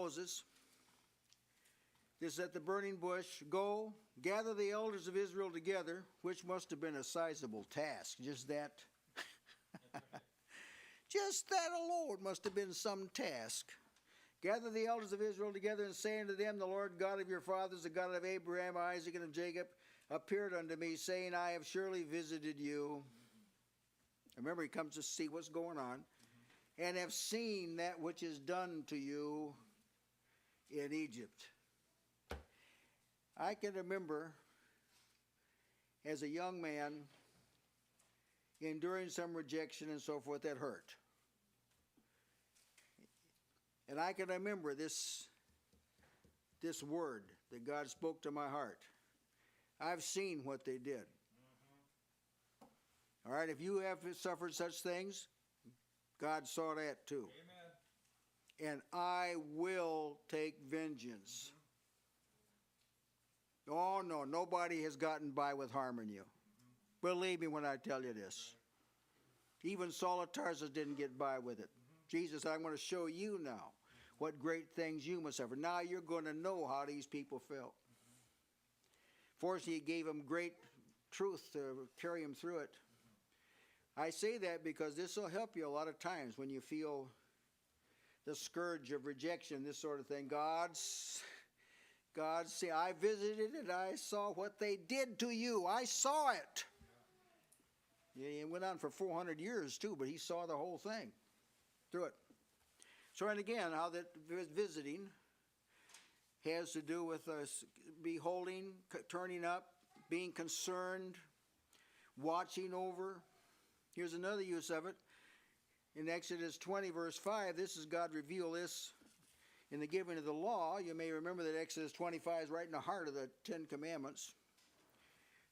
Moses, this is at the burning bush, go, gather the elders of Israel together, which must have been a sizable task. Just that alone must have been some task. Gather the elders of Israel together and say unto them, the Lord God of your fathers, the God of Abraham, Isaac, and of Jacob, appeared unto me, saying, I have surely visited you. Remember, he comes to see what's going on. And have seen that which is done to you in Egypt. I can remember as a young man enduring some rejection and so forth that hurt. And I can remember this word that God spoke to my heart. I've seen what they did. All right, if you have suffered such things, God saw that too. Amen. And I will take vengeance. Oh, no, nobody has gotten by with harming you. Believe me when I tell you this. Even Saul of Tarsus didn't get by with it. Jesus said, I'm going to show you now what great things you must suffer. Now you're going to know how these people felt. Fortunately, he gave them great truth to carry them through it. I say that because this will help you a lot of times when you feel the scourge of rejection, this sort of thing. God say, I visited and I saw what they did to you. I saw it. Yeah, it went on for 400 years too, but he saw the whole thing through it. So, and again, how that visiting has to do with us beholding, turning up, being concerned, watching over. Here's another use of it. In Exodus 20, verse 5, this is God revealed this in the giving of the law. You may remember that Exodus 25 is right in the heart of the Ten Commandments.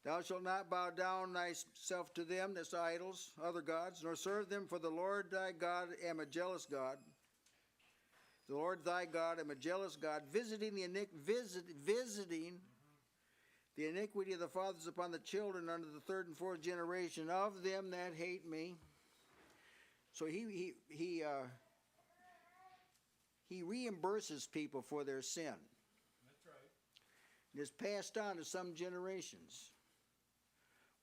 Thou shalt not bow down thyself to them, that's idols, other gods, nor serve them, for the Lord thy God am a jealous God. The Lord thy God am a jealous God, visiting the iniquity of the fathers upon the children unto the third and fourth generation of them that hate me. So he reimburses people for their sin. That's right. It is passed on to some generations.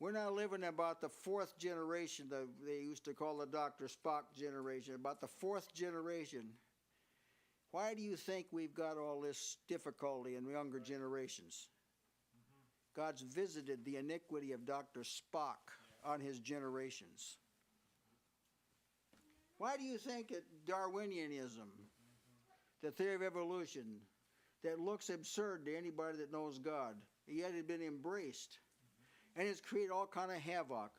We're now living about the fourth generation. They used to call the Dr. Spock generation. About the fourth generation. Why do you think we've got all this difficulty in younger generations? God's visited the iniquity of Dr. Spock on his generations. Why do you think that Darwinianism, the theory of evolution, that looks absurd to anybody that knows God, yet it had been embraced, and it's created all kind of havoc?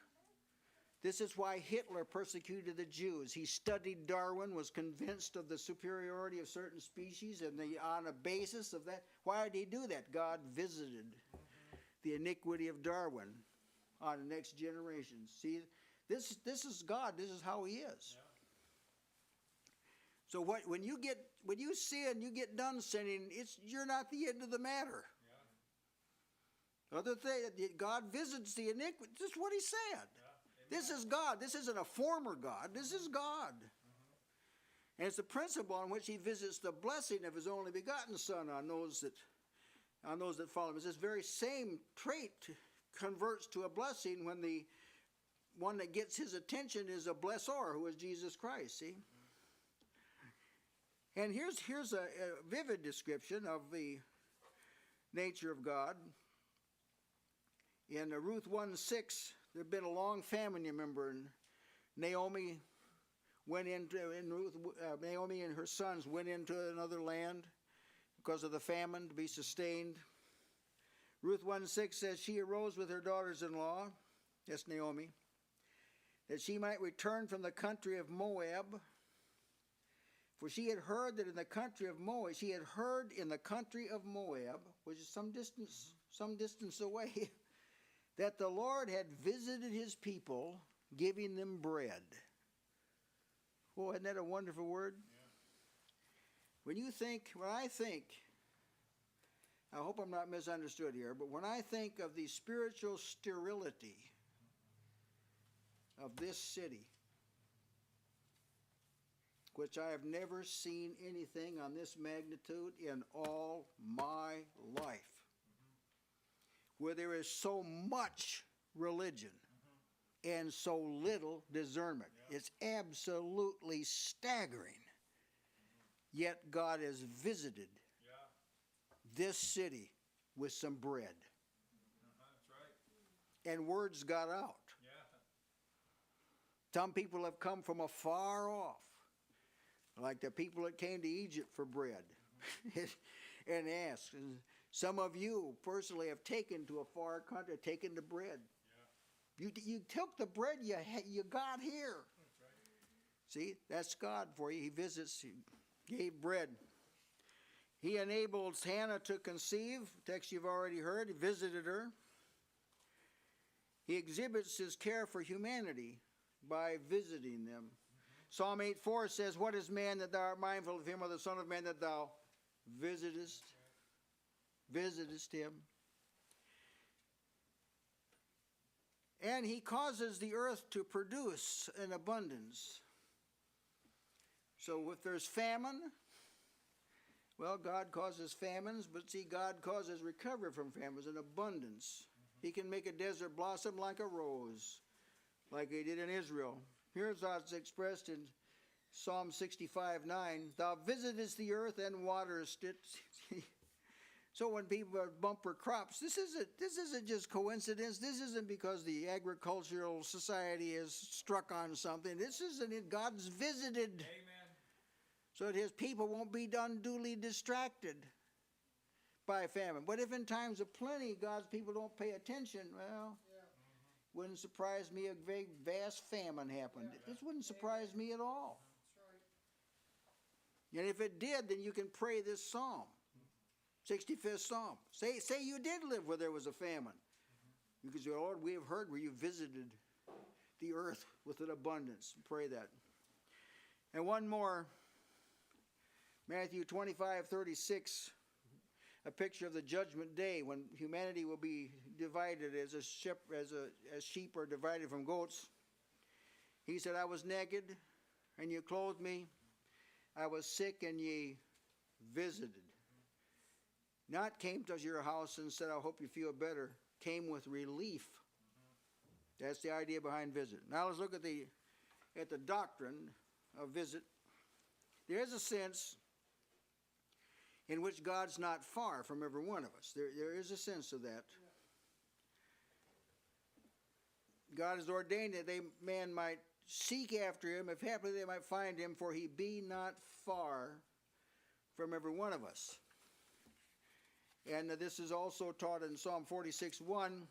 This is why Hitler persecuted the Jews. He studied Darwin, was convinced of the superiority of certain species, and on a basis of that, why did he do that? God visited the iniquity of Darwin on the next generation. See, this is God. This is how he is. Yeah. So when you sin, you get done sinning, you're not the end of the matter. Yeah. Other thing, God visits the iniquity. This is what he said. Yeah. This is God. This isn't a former God. This is God. And it's the principle on which he visits the blessing of his only begotten Son on those that follow him. It's this very same trait converts to a blessing when the one that gets his attention is a blessor, who is Jesus Christ, see? And here's a vivid description of the nature of God. In Ruth 1:6, there had been a long famine, you remember, and Naomi Naomi and her sons went into another land because of the famine to be sustained. Ruth 1:6 says, she arose with her daughters-in-law, that's Naomi, that she might return from the country of Moab. For she had heard that in the country of Moab, which is some distance away, that the Lord had visited his people, giving them bread. Oh, isn't that a wonderful word? Yeah. When I think, I hope I'm not misunderstood here, but when I think of the spiritual sterility of this city, which I have never seen anything on this magnitude in all my life, where there is so much religion and so little discernment. It's absolutely staggering. Yet God has visited this city with some bread. That's right. And words got out. Some people have come from afar off, like the people that came to Egypt for bread and asked. And some of you personally have taken to a far country, taken the bread. You took the bread you got here. That's right. See, that's God for you. He visits, he gave bread. He enables Hannah to conceive, text you've already heard. He visited her. He exhibits his care for humanity by visiting them. Psalm 8:4 says, what is man that thou art mindful of him, or the son of man that thou visitest? Visitest him. And he causes the earth to produce an abundance. So if there's famine, well, God causes famines, but see, God causes recovery from famines, an abundance. He can make a desert blossom like a rose, like he did in Israel. Here's how it's expressed in Psalm 65:9. Thou visitest the earth and waterest it. So when people have bumper crops, this isn't just coincidence. This isn't because the agricultural society has struck on something. This isn't it. God's visited. Amen. So that his people won't be unduly distracted by famine. But if in times of plenty God's people don't pay attention, well, wouldn't surprise me a big, vast famine happened. This wouldn't surprise me at all. That's right. And if it did, then you can pray this psalm. 65th Psalm. Say you did live where there was a famine. You can say, Lord, we have heard where you visited the earth with an abundance. Pray that. And one more. Matthew 25:36. A picture of the judgment day when humanity will be divided as sheep are divided from goats. He said, I was naked and you clothed me. I was sick and ye visited. Not came to your house and said, I hope you feel better. Came with relief. That's the idea behind visit. Now let's look at the doctrine of visit. There is a sense in which God's not far from every one of us. There is a sense of that. God has ordained that man might seek after him, if happily they might find him, for he be not far from every one of us. And this is also taught in Psalm 46:1,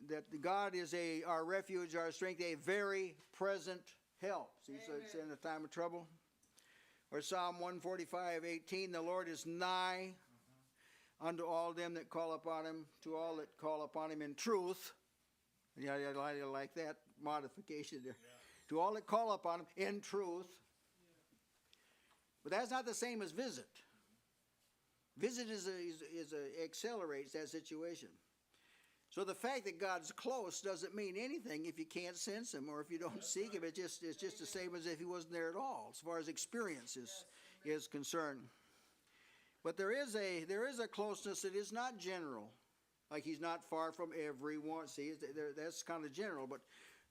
that God is our refuge, our strength, a very present help. See, so it's in a time of trouble. Or Psalm 145:18, the Lord is nigh unto all them that call upon him, to all that call upon him in truth. Yeah, I like that modification there. Yeah. To all that call upon him in truth. But that's not the same as visit. Visit accelerates that situation. So the fact that God's close doesn't mean anything if you can't sense him or if you don't seek him. It's just the same as if he wasn't there at all, as far as experience is concerned. But there is a closeness that is not general. Like he's not far from everyone. See, that's kind of general. But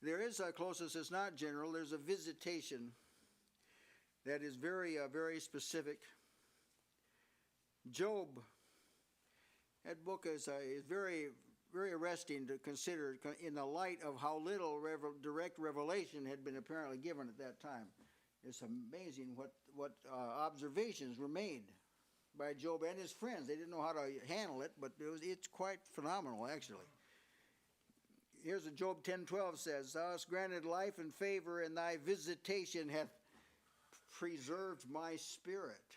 there is a closeness that's not general. There's a visitation that is very, very specific. Job, that book is very, very arresting to consider in the light of how little direct revelation had been apparently given at that time. It's amazing what observations were made by Job and his friends. They didn't know how to handle it, but it's quite phenomenal, actually. Here's what Job 10:12 says, Thou hast granted life and favor, and thy visitation hath preserved my spirit.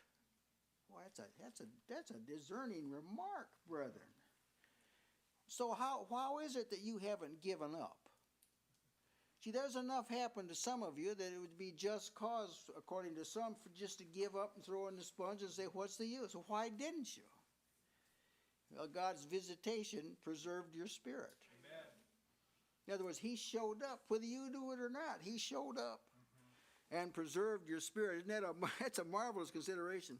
Boy, that's a discerning remark, brethren. So how is it that you haven't given up? See, there's enough happened to some of you that it would be just cause, according to some, for just to give up and throw in the sponge and say, what's the use? So why didn't you? Well, God's visitation preserved your spirit. Amen. In other words, he showed up. Whether you do it or not, he showed up. and preserved your spirit. Isn't that that's a marvelous consideration?